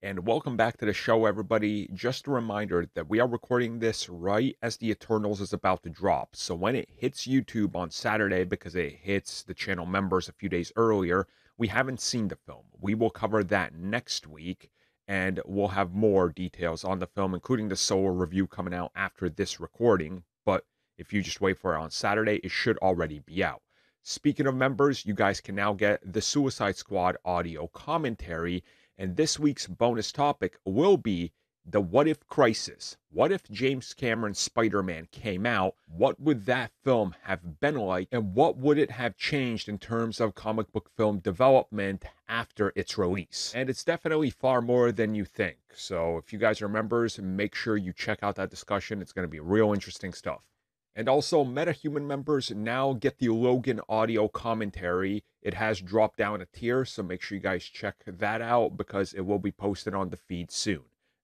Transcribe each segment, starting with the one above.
And welcome back to the show, everybody. Just a reminder that we are recording this right as the Eternals is about to drop. So when it hits YouTube on Saturday, because it hits the channel members a few days earlier, we haven't seen the film. We will cover that next week, and we'll have more details on the film, including the solo review coming out after this recording. But if you just wait for it on Saturday, it should already be out. Speaking of members, you guys can now get the Suicide Squad audio commentary. And this week's bonus topic will be the what if crisis. What if James Cameron's Spider-Man came out? What would that film have been like? And what would it have changed in terms of comic book film development after its release? And it's definitely far more than you think. So if you guys are members, make sure you check out that discussion. It's going to be real interesting stuff. And also, MetaHuman members now get the Logan audio commentary. It has dropped down a tier, so make sure you guys check that out because it will be posted on the feed soon.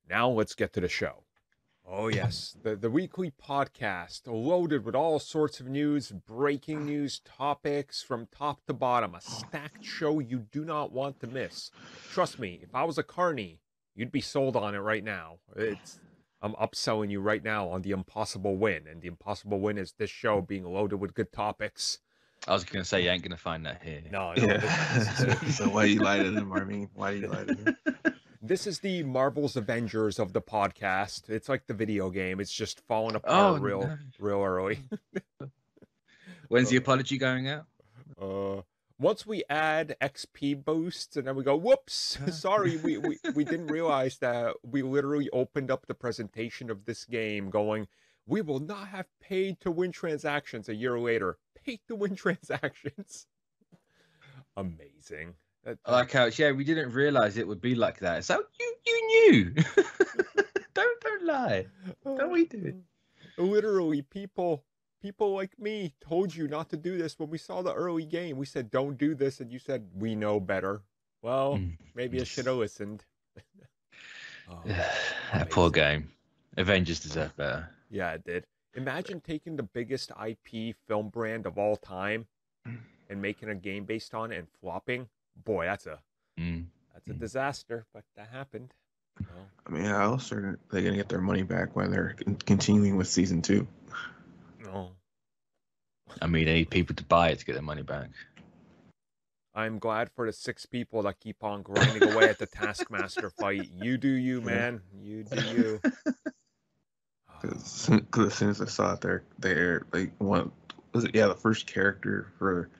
Now, let's get to the show. Oh, yes, the weekly podcast loaded with all sorts of news, breaking news, topics from top to bottom. A stacked show you do not want to miss. Trust me, if I was a carny, you'd be sold on it right now. I'm upselling you right now on the impossible win, and the impossible win is this show being loaded with good topics. I was going to say, you ain't going to find that here. No. Yeah. So why you lie to them, Armin? Why do you lie to them? This is the Marvel's Avengers of the podcast. It's like the video game. It's just falling apart real early. When's the apology going out? Once we add XP boosts, and then we go, whoops, sorry, we didn't realize that we literally opened up the presentation of this game going, we will not have paid to win transactions a year later. Paid to win transactions. Amazing. I like how, yeah, we didn't realize it would be like that. So you knew. Don't lie. Don't we do it? Literally, people like me told you not to do this when we saw the early game. We said, don't do this, and you said, we know better. Well, maybe I should have listened. That poor game. Avengers deserve better. Yeah, it did. Imagine taking the biggest IP film brand of all time and making a game based on it and flopping. Boy, that's a disaster, but that happened. Well, I mean, how else are they going to get their money back when they're continuing with season 2? No. I mean, they need people to buy it to get their money back. I'm glad for the 6 people that keep on grinding away at the Taskmaster fight. You do you, man. You do you. Because as soon as I saw it, they're like, what was it? Yeah, the first character for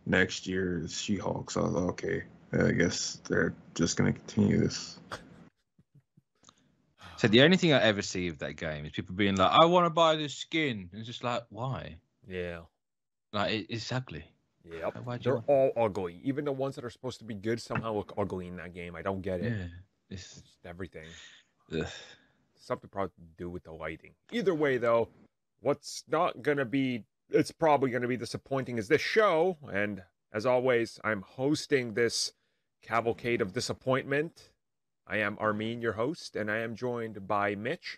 next year is She-Hulk. So I was like, okay, I guess they're just going to continue this. So the only thing I ever see of that game is people being like, I want to buy this skin. And it's just like, why? Yeah. Like, it's ugly. Yep. Like, they're all ugly. Even the ones that are supposed to be good somehow look ugly in that game. I don't get it. Yeah. It's everything. Ugh. Something probably to do with the lighting. Either way, though, what's not going to be, it's probably going to be disappointing is this show. And as always, I'm hosting this cavalcade of disappointment. I am Armin, your host, and I am joined by Mitch.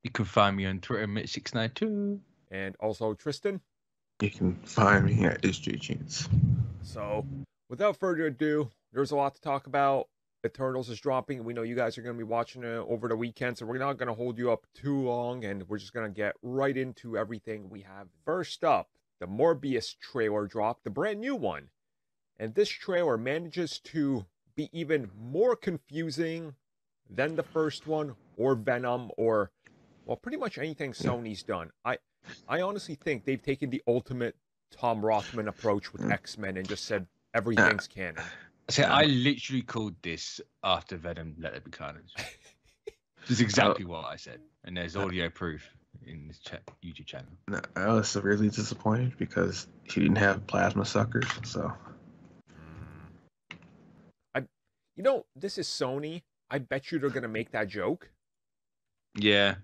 You can find me on Twitter, Mitch692. And also Tristan. You can find me at SJChance. So, without further ado, there's a lot to talk about. Eternals is dropping. We know you guys are going to be watching it over the weekend, so we're not going to hold you up too long, and we're just going to get right into everything we have. First up, the Morbius trailer dropped, the brand new one. And this trailer manages to be even more confusing than the first one, or Venom, or, well, pretty much anything Sony's done. I honestly think they've taken the ultimate Tom Rothman approach with X-Men and just said everything's canon. So I literally called this after Venom Let There Be Carnage. This is exactly what I said. And there's audio proof in this YouTube channel. No, I was severely disappointed because he didn't have plasma suckers, so... You know, this is Sony. I bet you they're going to make that joke. Yeah.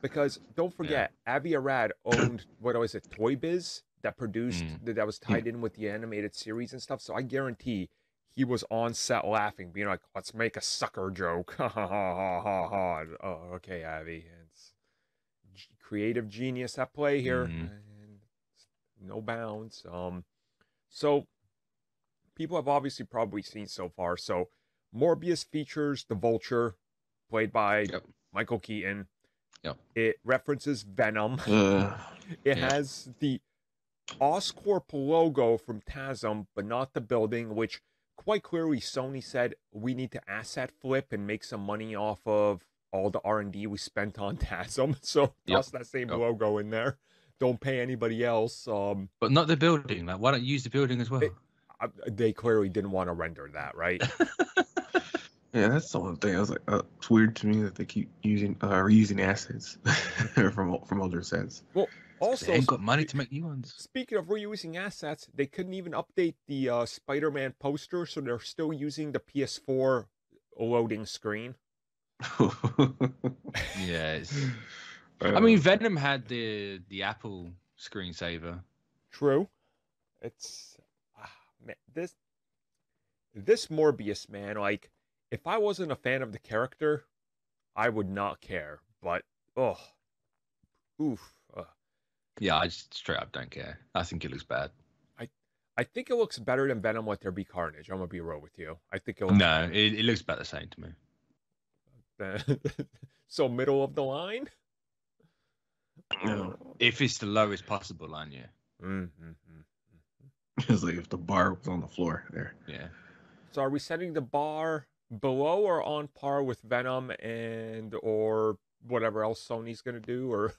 Because don't forget, Avi Arad owned, what was it, Toy Biz? That produced, that was tied in with the animated series and stuff. So I guarantee he was on set laughing, being like, let's make a sucker joke. Ha ha ha ha ha ha. Oh, okay, Avi. It's creative genius at play here. And no bounds. So people have obviously probably seen so far. So Morbius features the Vulture, played by Yep. Michael Keaton. Yep. It references Venom. Yeah. It has the Oscorp logo from TASM, but not the building, which quite clearly Sony said we need to asset flip and make some money off of all the R&D we spent on TASM. So toss that same logo in there. Don't pay anybody else. But not the building. Like, why don't you use the building as well? They clearly didn't want to render that, right? Yeah, that's the one thing. I was like, it's weird to me that they keep reusing assets from older sets. Well, also, they ain't got money to make new ones. Speaking of reusing assets, they couldn't even update the Spider-Man poster, so they're still using the PS4 loading screen. Yeah, I mean, Venom had the Apple screensaver. True. It's man, this Morbius, man. Like, if I wasn't a fan of the character, I would not care. But yeah, I just straight up don't care. I think it looks bad. I think it looks better than Venom Let There Be Carnage. I'm gonna be real with you. I think it looks no, it looks about the same to me. So middle of the line. If it's the lowest possible line, yeah. It's like if the bar was on the floor there. Yeah. So are we setting the bar below or on par with Venom and or whatever else Sony's gonna do, or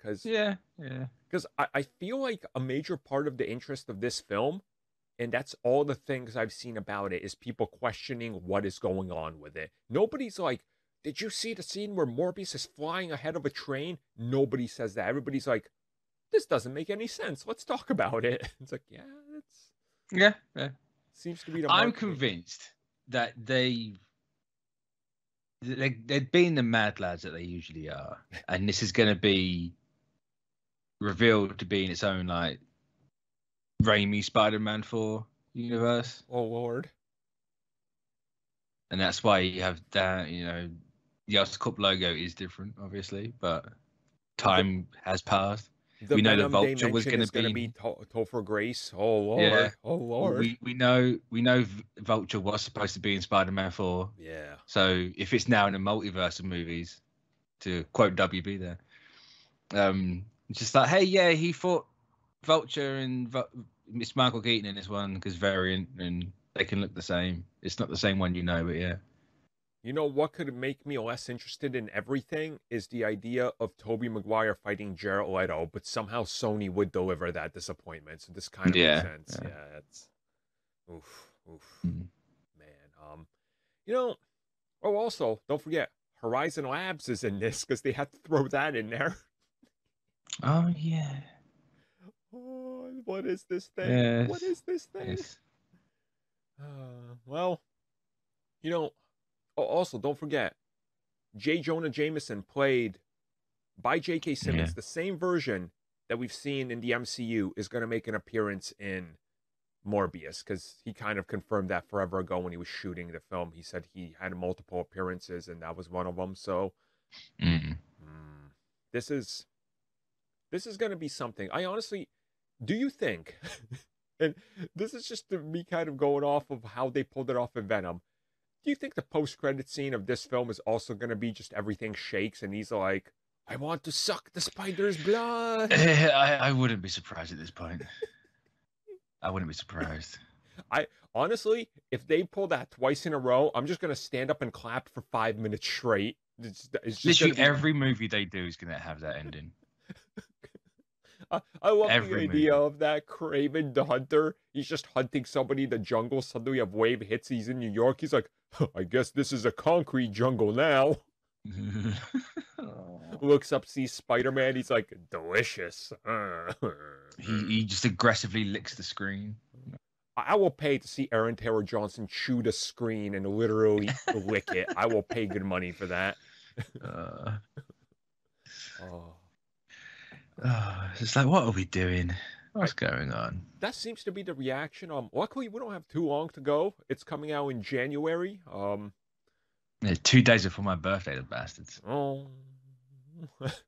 because I feel like a major part of the interest of this film, and that's all the things I've seen about it, is people questioning what is going on with it. Nobody's like, did you see the scene where Morbius is flying ahead of a train? Nobody says that. Everybody's like, this doesn't make any sense. Let's talk about it. It's like, yeah. Seems to be the I'm market. convinced that they're being the mad lads that they usually are, and this is going to be revealed to be in its own like Raimi Spider-Man 4 universe. Oh Lord! And that's why you have that. You know, the Oscorp logo is different, obviously, but time has passed. We know the Vulture was going to be Topher Grace. Oh Lord! Yeah. Oh Lord! We know Vulture was supposed to be in Spider-Man 4. Yeah. So if it's now in a multiverse of movies, to quote WB there, just like, hey, yeah, he fought Vulture and Miss Michael Keaton in this one because variant and they can look the same. It's not the same one, but yeah. You know what could make me less interested in everything is the idea of Tobey Maguire fighting Jared Leto, but somehow Sony would deliver that disappointment. So this kind of makes sense. Yeah, it's oof. Man. Also, don't forget, Horizon Labs is in this because they had to throw that in there. Oh yeah. Oh, what is this thing? Yes. What is this thing? Yes. Also, don't forget, J. Jonah Jameson played by J.K. Simmons. Yeah. The same version that we've seen in the MCU is going to make an appearance in Morbius, because he kind of confirmed that forever ago when he was shooting the film. He said he had multiple appearances, and that was one of them. So, this is going to be something. I honestly, do you think, and this is just me kind of going off of how they pulled it off in Venom, do you think the post-credit scene of this film is also going to be just everything shakes and he's like, I want to suck the spider's blood? I wouldn't be surprised at this point. I wouldn't be surprised. Honestly, if they pull that twice in a row, I'm just going to stand up and clap for 5 minutes straight. It's just literally every movie they do is going to have that ending. I love the idea of that Kraven the hunter. He's just hunting somebody in the jungle. Suddenly a wave hits. He's in New York. He's like, I guess this is a concrete jungle now. Looks up, sees Spider-Man. He's like, delicious. He just aggressively licks the screen. I will pay to see Aaron Taylor Johnson chew the screen and literally lick it. I will pay good money for that. It's like, what are we doing? What's going on? That seems to be the reaction. Luckily, we don't have too long to go. It's coming out in January. Yeah, 2 days before my birthday, the bastards. Oh,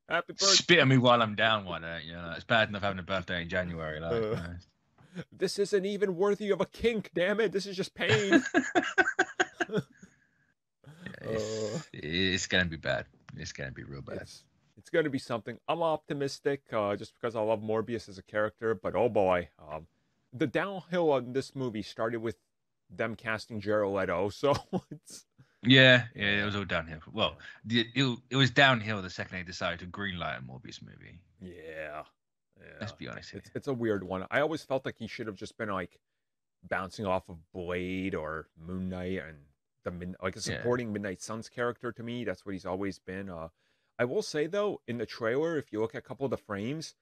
happy birthday! Spit on me while I'm down. Why don't you? It's bad enough having a birthday in January. This isn't even worthy of a kink, damn it. This is just pain. It's gonna be bad. It's gonna be real bad. It's gonna be something. I'm optimistic, just because I love Morbius as a character, but oh boy, the downhill on this movie started with them casting Jared Leto, so it's Yeah, it was all downhill. Well, it was downhill the second they decided to greenlight a Morbius movie. yeah. Let's be honest. It's a weird one. I always felt like he should have just been like bouncing off of Blade or Moon Knight and like a supporting Midnight Suns character to me. That's what he's always been. I will say though, in the trailer, if you look at a couple of the frames,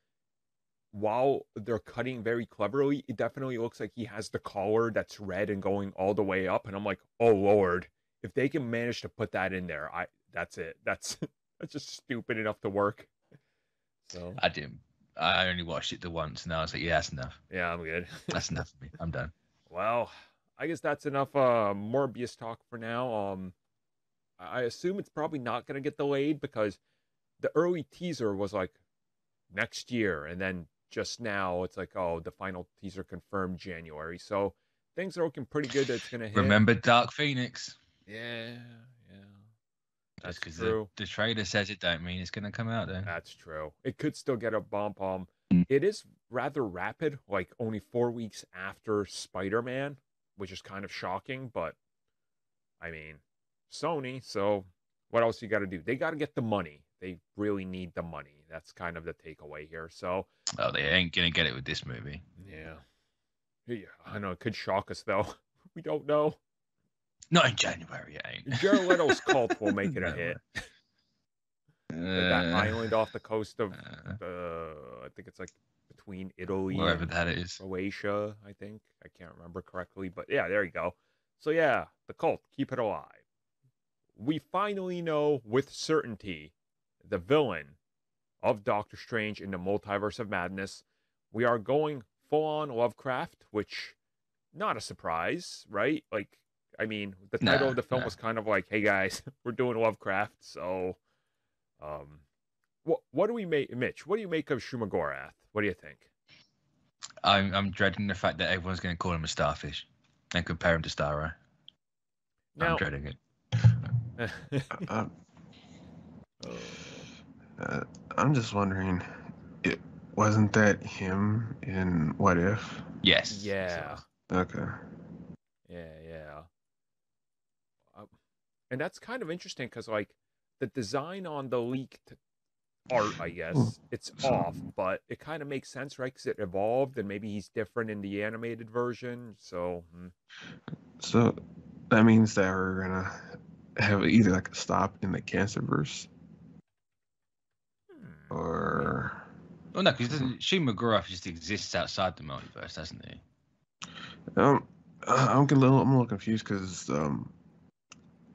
while they're cutting very cleverly, it definitely looks like he has the collar that's red and going all the way up. And I'm like, oh Lord, if they can manage to put that in there, that's it. That's just stupid enough to work. So I only watched it the once, and I was like, yeah, that's enough. Yeah, I'm good. That's enough for me. I'm done. Well, I guess that's enough Morbius talk for now. I assume it's probably not going to get delayed because the early teaser was like next year, and then just now it's like, oh, the final teaser confirmed January. So things are looking pretty good that it's going to hit. Remember Dark Phoenix? Yeah. That's because true. The trailer says it, don't mean it's going to come out then. That's true. It could still get a bump. It is rather rapid, like only 4 weeks after Spider-Man, which is kind of shocking, but I mean, Sony, so what else you got to do? They got to get the money. They really need the money. That's kind of the takeaway here. So, oh, they ain't going to get it with this movie. Yeah, I know it could shock us though. We don't know. Not in January, it ain't. Jared Leto's Cult will make it a hit. Like that island off the coast of, I think it's like between Italy wherever and that is. Croatia, I think. I can't remember correctly, but yeah, there you go. So yeah, the Cult, keep it alive. We finally know with certainty the villain of Doctor Strange in the Multiverse of Madness. We are going full-on Lovecraft, which, not a surprise, right? Like, I mean, the title of the film was kind of like, hey guys, we're doing Lovecraft, so what do we make, Mitch? What do you make of Shumagorath? What do you think? I'm dreading the fact that everyone's going to call him a starfish and compare him to Starro. Now, I'm dreading it. I'm just wondering, wasn't that him in What If? Yes. Yeah. Okay. Yeah. And that's kind of interesting because, like, the design on the leaked art, I guess, it's off, but it kind of makes sense, right? Because it evolved, and maybe he's different in the animated version. So that means that we're gonna have either like a stop in the Cancerverse, or well, no, because Shumagorath just exists outside the multiverse, doesn't he? I'm a little confused because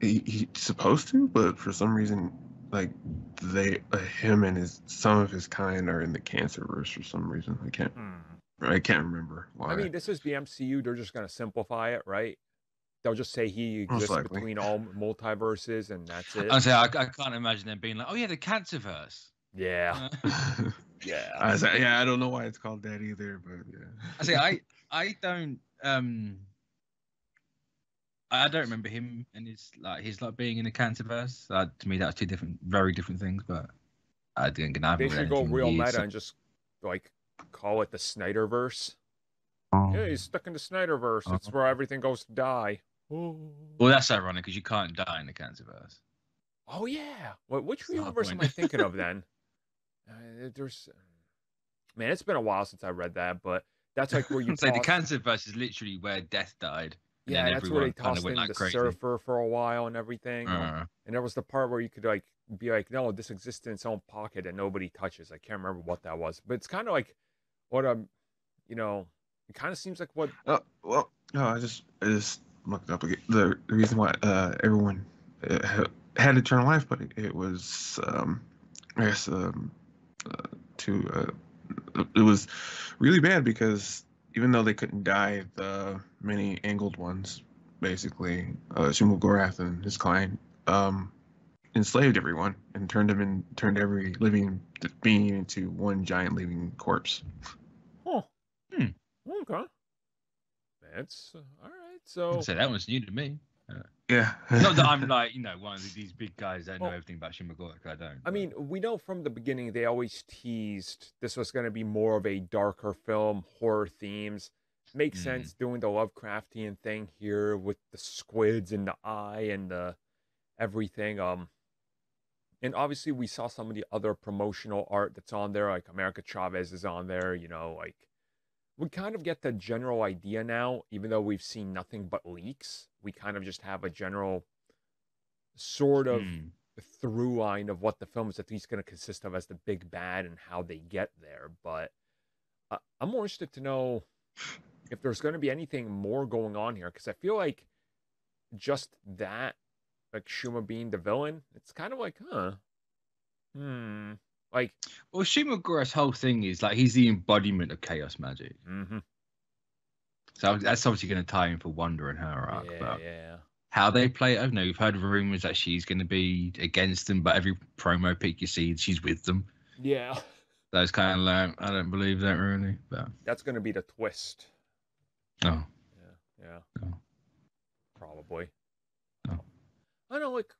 he's supposed to, but for some reason, like him and some of his kind are in the Cancerverse for some reason. I can't remember why. I mean, this is the MCU. They're just gonna simplify it, right? They'll just say he exists between all multiverses, and that's it. I can't imagine them being like, oh yeah, the Cancerverse. Yeah. Yeah. I don't know why it's called that either, but yeah. I don't remember him and his being in the Cancerverse. To me, that's two very different things. But I didn't. They should go real meta and just like call it the Snyderverse. Yeah, he's stuck in the Snyderverse. It's where everything goes to die. Well, that's ironic because you can't die in the Cancerverse. Oh yeah. Which universe am I thinking of then? Man, it's been a while since I read that, but that's like where you. The Cancerverse is literally where Death died. Yeah, that's where they tossed in the Surfer for a while and everything. And there was the part where you could like be like, no, this exists in its own pocket and nobody touches. I can't remember what that was, but it's kind of like what it kind of seems like what. I just looked up again. The reason why everyone had eternal life, but it was I guess it was really bad because even though they couldn't die, the many angled ones, basically, Shumagorath and his client, enslaved everyone and turned every living being into one giant living corpse. Okay. That's all right. So that one's new to me. Yeah. Not that I'm like, one of these big guys that know everything about Shin Meguro. I don't. I mean, we know from the beginning they always teased this was going to be more of a darker film, horror themes. Makes sense doing the Lovecraftian thing here with the squids and the eye and the everything. And obviously we saw some of the other promotional art that's on there, like America Chavez is on there. Like we kind of get the general idea now, even though we've seen nothing but leaks. We kind of just have a general sort of through line of what the film is at least going to consist of as the big bad and how they get there. But I'm more interested to know if there's going to be anything more going on here, because I feel like just that, like Shuma being the villain, it's kind of like, like, well, Shin Meguro's whole thing is like he's the embodiment of chaos magic. So that's obviously going to tie in for Wanda and her arc. Yeah. How they play it, I don't know. We've heard rumors that she's going to be against them, but every promo pic you see, she's with them. Yeah. That's kind of like, I don't believe that really. But that's going to be the twist. Oh. Yeah. Oh. Probably. Oh. I don't know, like,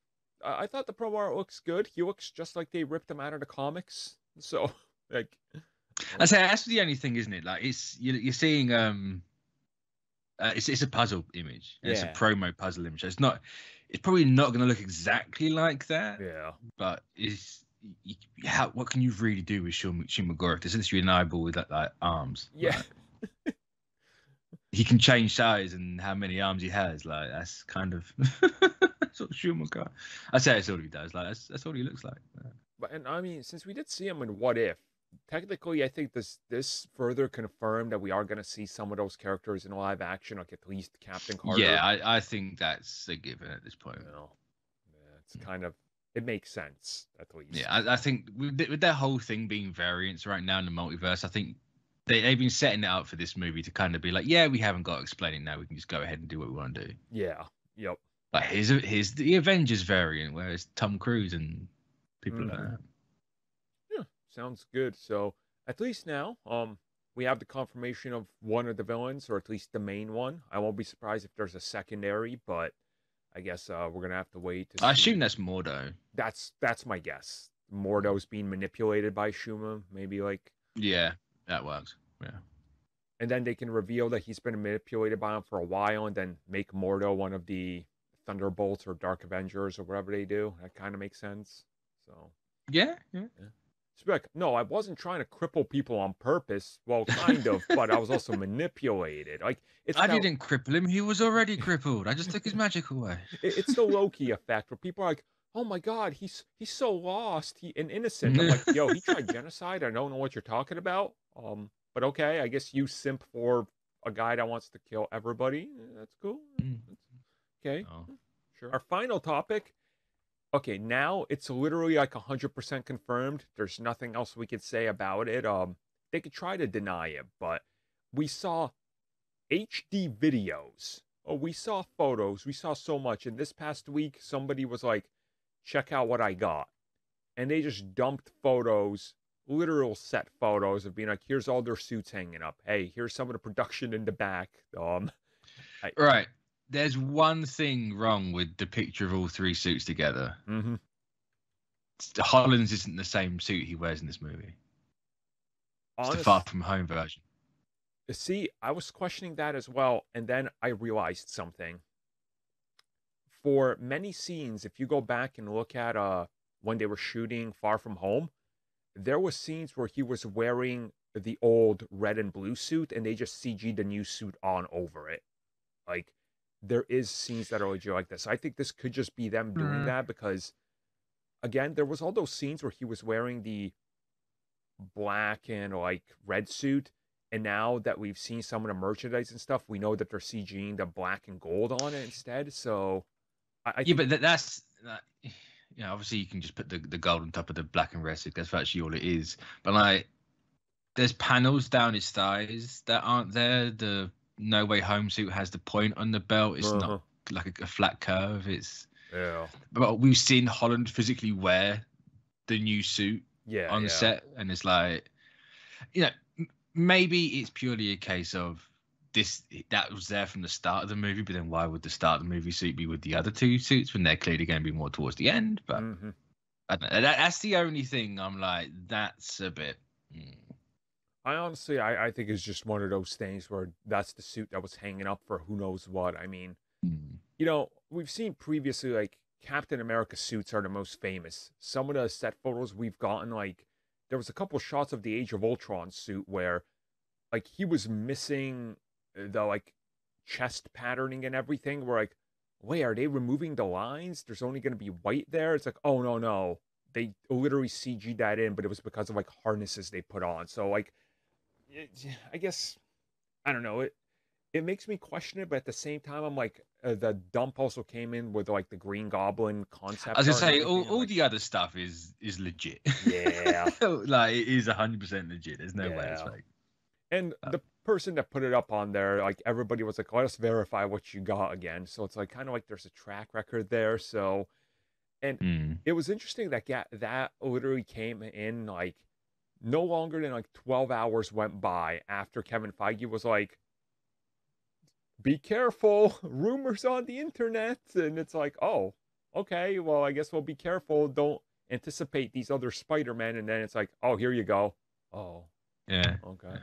I thought the promo art looks good. He looks just like they ripped him out of the comics. So, like, I say that's the only thing, isn't it? Like, it's you're seeing it's a puzzle image. Yeah. It's a promo puzzle image. It's probably not going to look exactly like that. Yeah. But what can you really do with Shin Meguro? It's literally an eyeball with like arms. Yeah. Like, he can change size and how many arms he has. Like that's kind of sort of Shin Meguro. I say that's all he does. Like that's all he looks like. And I mean, since we did see him in What If, technically, I think this further confirmed that we are going to see some of those characters in live action, like at least Captain Carter. Yeah, I think that's a given at this point. It's kind of, it makes sense at least. Yeah, I think with their whole thing being variants right now in the multiverse, I think they've been setting it up for this movie to kind of be like, yeah, we haven't got to explain it now. We can just go ahead and do what we want to do. Yeah. Yep. Like here's the Avengers variant, where it's Tom Cruise and people like that. Yeah, sounds good. So at least now, we have the confirmation of one of the villains, or at least the main one. I won't be surprised if there's a secondary, but I guess we're gonna have to wait to see. I assume that's Mordo. That's my guess. Mordo's being manipulated by Shuma, maybe like. Yeah, that works. Yeah. And then they can reveal that he's been manipulated by him for a while, and then make Mordo one of the Thunderbolts or Dark Avengers or whatever they do. That kind of makes sense. So. Yeah. Like, no, I wasn't trying to cripple people on purpose. Well, kind of, but I was also manipulated. Like, I didn't cripple him. He was already crippled. I just took his magic away. It's the Loki effect where people are like, "Oh my God, he's so lost, and innocent." I'm like, "Yo, he tried genocide. I don't know what you're talking about." But okay, I guess you simp for a guy that wants to kill everybody. That's cool. Okay, sure. Our final topic. Okay, now it's literally like 100% confirmed. There's nothing else we could say about it. They could try to deny it, but we saw HD videos. Oh, we saw photos. We saw so much. And this past week, somebody was like, check out what I got. And they just dumped photos, literal set photos of being like, here's all their suits hanging up. Hey, here's some of the production in the back. Right. There's one thing wrong with the picture of all three suits together. Mm-hmm. Holland's isn't the same suit he wears in this movie. It's the Far From Home version. See, I was questioning that as well, and then I realized something. For many scenes, if you go back and look at when they were shooting Far From Home, there was scenes where he was wearing the old red and blue suit, and they just CG'd the new suit on over it. Like, there is scenes that are legit like this. I think this could just be them doing that because, again, there was all those scenes where he was wearing the black and like red suit, and now that we've seen some of the merchandise and stuff, we know that they're CGing the black and gold on it instead. So, I think... but that's obviously you can just put the gold on top of the black and red suit. That's actually all it is. But like, there's panels down his thighs that aren't there. The No Way Home suit has the point on the belt. It's not like a flat curve. It's But we've seen Holland physically wear the new suit on set, and it's like, maybe it's purely a case of that was there from the start of the movie, but then why would the start of the movie suit be with the other two suits when they're clearly going to be more towards the end? But I don't know. That's the only thing I'm like, that's a bit. I honestly, I think it's just one of those things where that's the suit that was hanging up for who knows what. I mean, you know, we've seen previously, like, Captain America suits are the most famous. Some of the set photos we've gotten, like, there was a couple shots of the Age of Ultron suit where, like, he was missing the, like, chest patterning and everything. We're like, wait, are they removing the lines? There's only going to be white there? It's like, oh, no. They literally CG'd that in, but it was because of, like, harnesses they put on. So, like, I guess, I don't know. It makes me question it, but at the same time, I'm like, the dump also came in with, like, the Green Goblin concept. I was gonna say, all the other stuff is legit. Yeah. Like, it is 100% legit. There's no way it's fake. And the person that put it up on there, like, everybody was like, let us verify what you got again. So it's like, kind of like there's a track record there. So, and it was interesting that that literally came in, like, no longer than, like, 12 hours went by after Kevin Feige was like, be careful, rumors on the internet. And it's like, oh, okay, well, I guess we'll be careful. Don't anticipate these other Spider-Men. And then it's like, oh, here you go. Oh, yeah. Okay.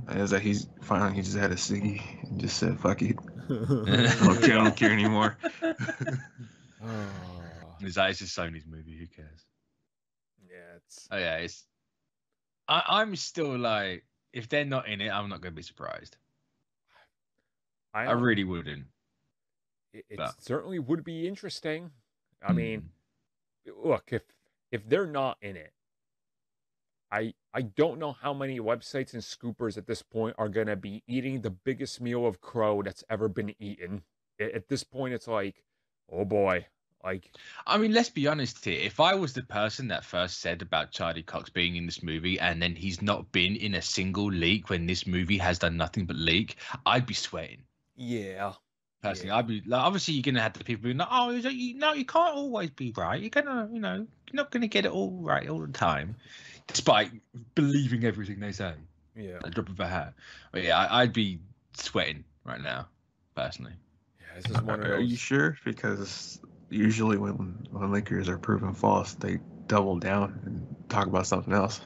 It's like he just had a ciggy and just said, fuck it. I don't care anymore. It's just Sony's movie. Who cares? Yeah, I'm still like, if they're not in it, I'm not going to be surprised. I really wouldn't. It certainly would be interesting. I mean, look, if they're not in it, I don't know how many websites and scoopers at this point are going to be eating the biggest meal of crow that's ever been eaten. At this point, it's like, oh boy. Like, I mean, let's be honest here. If I was the person that first said about Charlie Cox being in this movie and then he's not been in a single leak when this movie has done nothing but leak, I'd be sweating. Yeah. Personally, I'd be like, obviously you're gonna have the people being like, oh, no, you can't always be right. You're gonna, you're not gonna get it all right all the time, despite believing everything they say. Yeah. At the drop of a hat. But yeah, I'd be sweating right now, personally. Yeah, this is one of those. Are you sure? Because usually when leakers are proven false, they double down and talk about something else.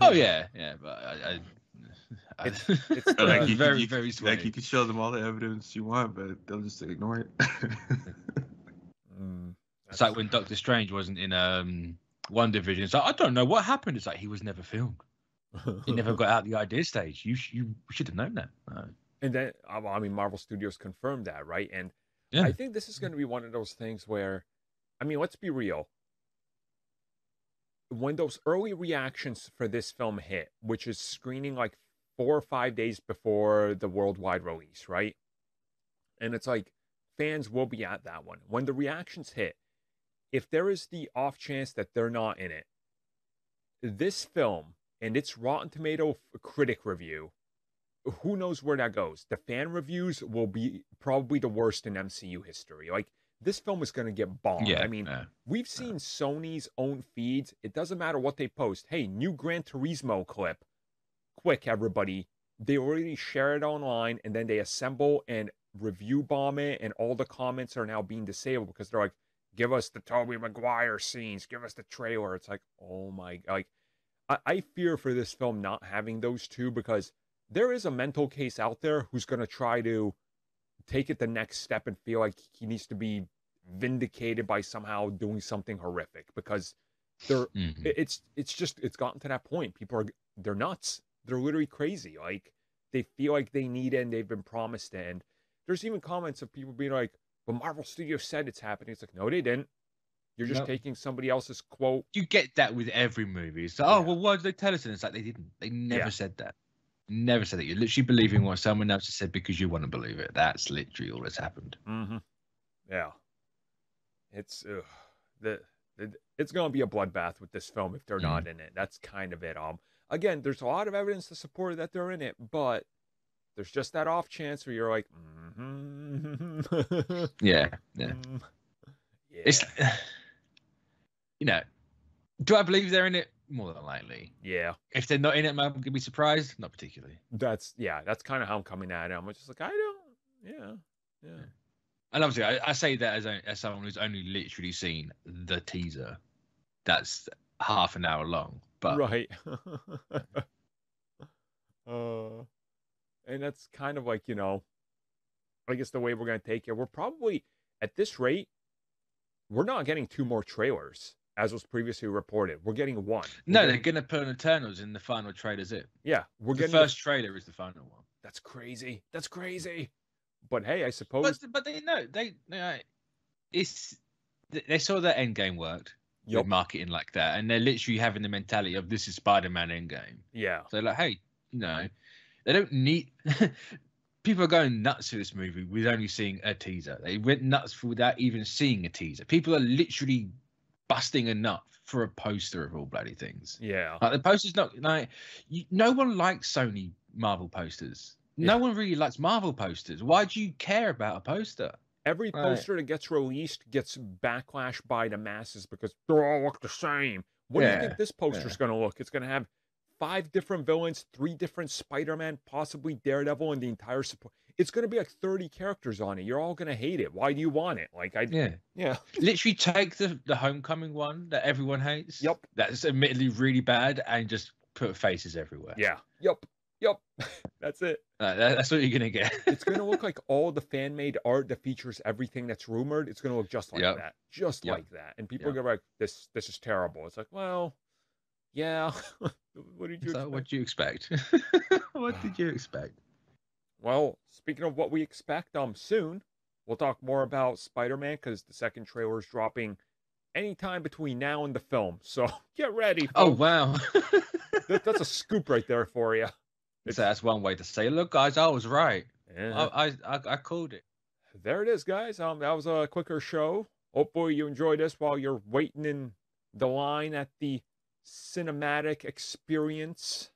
Oh yeah, but it's like very sweaty. Like, you can show them all the evidence you want, but they'll just ignore it. It's like when Doctor Strange wasn't in One Division. It's like, I don't know what happened. It's like, he was never filmed. He never got out the idea stage. You should have known that. And then, I mean, Marvel Studios confirmed that, right? And I think this is going to be one of those things where, I mean, let's be real. When those early reactions for this film hit, which is screening like 4 or 5 days before the worldwide release, right? And it's like, fans will be at that one. When the reactions hit, if there is the off chance that they're not in it, this film and its Rotten Tomato critic review, who knows where that goes? The fan reviews will be probably the worst in MCU history. Like, this film is going to get bombed. Yeah, I mean, we've seen Sony's own feeds. It doesn't matter what they post. Hey, new Gran Turismo clip. Quick, everybody. They already share it online, and then they assemble and review bomb it, and all the comments are now being disabled because they're like, give us the Tobey Maguire scenes. Give us the trailer. It's like, oh my... Like, I fear for this film not having those two, because there is a mental case out there who's going to try to take it the next step and feel like he needs to be vindicated by somehow doing something horrific, because it's gotten to that point. They're nuts. They're literally crazy. Like, they feel like they need it and they've been promised it. And there's even comments of people being like, well, Marvel Studios said it's happening. It's like, no, they didn't. You're just taking somebody else's quote. You get that with every movie. So, oh, well, why did they tell us? And it's like, they didn't. They never said that. Never said that. You're literally believing what someone else has said because you want to believe it. That's literally all that's happened. Mm-hmm. Yeah. It's it's going to be a bloodbath with this film if they're not in it. That's kind of it. Again, there's a lot of evidence to support that they're in it, but there's just that off chance where you're like, yeah. It's, do I believe they're in it? more than likely. Yeah. If they're not in it, am I going to be surprised? Not particularly. That's kind of how I'm coming at it. I'm just like, I don't, yeah. And obviously, I say that as someone who's only literally seen the teaser. That's half an hour long, but right. And that's kind of like, I guess the way we're going to take it. We're probably, at this rate, we're not getting 2 more trailers, as was previously reported. We're getting 1. They're going to put an Eternals in the final trailer's it. Yeah, the first trailer is the final one. That's crazy. But hey, I suppose. But they know they saw that Endgame worked with marketing like that, and they're literally having the mentality of this is Spider-Man Endgame. Yeah. So like, hey, they don't need. People are going nuts for this movie with only seeing a teaser. They went nuts without even seeing a teaser. People are literally busting a nut for a poster of all bloody things. Yeah. Like the poster's not like no one likes Sony Marvel posters. No one really likes Marvel posters. Why do you care about a poster? Every poster that gets released gets backlash by the masses because they all look the same. What do you think this poster's going to look? It's going to have 5 different villains, 3 different Spider-Man, possibly Daredevil, and the entire support. It's going to be like 30 characters on it. You're all going to hate it. Why do you want it? Like, yeah. Literally take the Homecoming one that everyone hates. Yep. That's admittedly really bad, and just put faces everywhere. Yeah. Yep. That's it. That's what you're going to get. It's going to look like all the fan-made art that features everything that's rumored. It's going to look just like that. Just like that. And people are going to be like, this is terrible. It's like, well, yeah. What did you expect? What did you expect? What did you expect? Well, speaking of what we expect, soon we'll talk more about Spider-Man because the second trailer is dropping anytime between now and the film. So get ready, folks. Oh, wow. That's a scoop right there for you. So that's one way to say, look, guys, I was right. Yeah. I called it. There it is, guys. That was a quicker show. Hopefully you enjoyed this while you're waiting in the line at the cinematic experience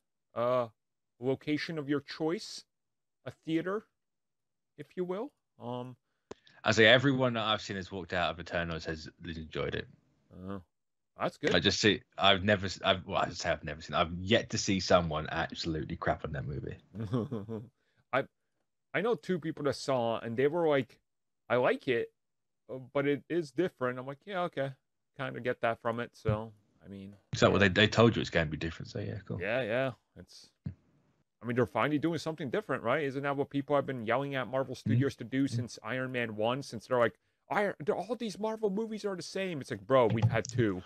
location of your choice, a theater, if you will. I say everyone that I've seen has walked out of Eternals has enjoyed it. That's good. I've never seen. I've yet to see someone absolutely crap on that movie. I know 2 people that saw it, and they were like, I like it, but it is different. I'm like, yeah, okay. Kind of get that from it. So, I mean. So well, they told you it's going to be different. So, yeah, cool. Yeah. They're finally doing something different, right? Isn't that what people have been yelling at Marvel Studios to do since Iron Man 1? Since they're like, all these Marvel movies are the same. It's like, bro, we've had 2.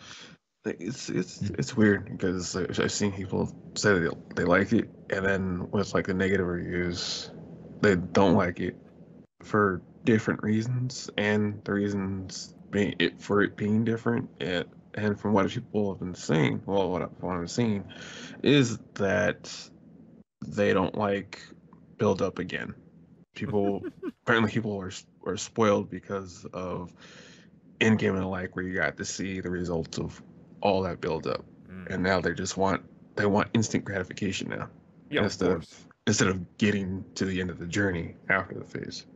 It's weird because I've seen people say that they like it, and then with like the negative reviews, they don't like it for different reasons, and the reasons being it being different. And from what people have been saying, what I'm seeing is that they don't like build up again. Apparently people are spoiled because of Endgame and the like, where you got to see the results of all that build up, and now they want instant gratification now, instead of getting to the end of the journey after the phase.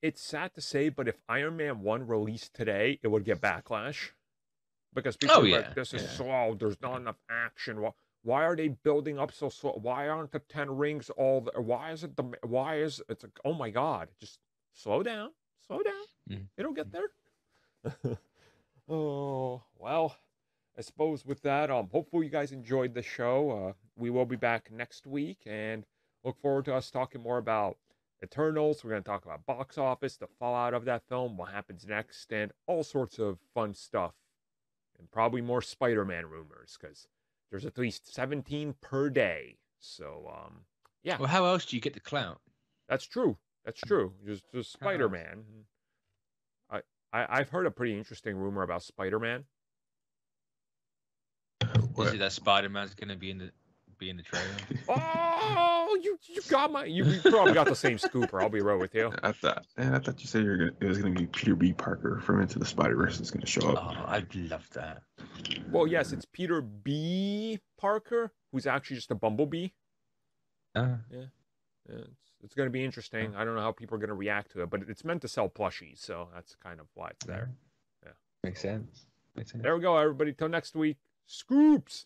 It's sad to say, but if Iron Man 1 released today, it would get backlash because people are like, this is slow. There's not enough action. Why are they building up so slow? Why aren't the 10 rings it's like, oh my God, just slow down. It'll get there. Oh, well, I suppose with that, hopefully you guys enjoyed the show. We will be back next week and look forward to us talking more about Eternals. We're going to talk about box office, the fallout of that film, what happens next, and all sorts of fun stuff. And probably more Spider-Man rumors because there's at least 17 per day. So, yeah. Well, how else do you get the clout? That's true. Just Spider-Man. I've heard a pretty interesting rumor about Spider-Man. Is it that Spider-Man's going to be in the trailer? Oh, you got you probably got the same scooper. I'll be real with you. I thought you said it was going to be Peter B. Parker from Into the Spider-Verse that's going to show up. Oh, I'd love that. Well, yes, it's Peter B. Parker, who's actually just a bumblebee. Yeah. It's going to be interesting. I don't know how people are going to react to it, but it's meant to sell plushies, so that's kind of why it's there. Yeah. Makes sense. There we go, everybody. Till next week. Scoops.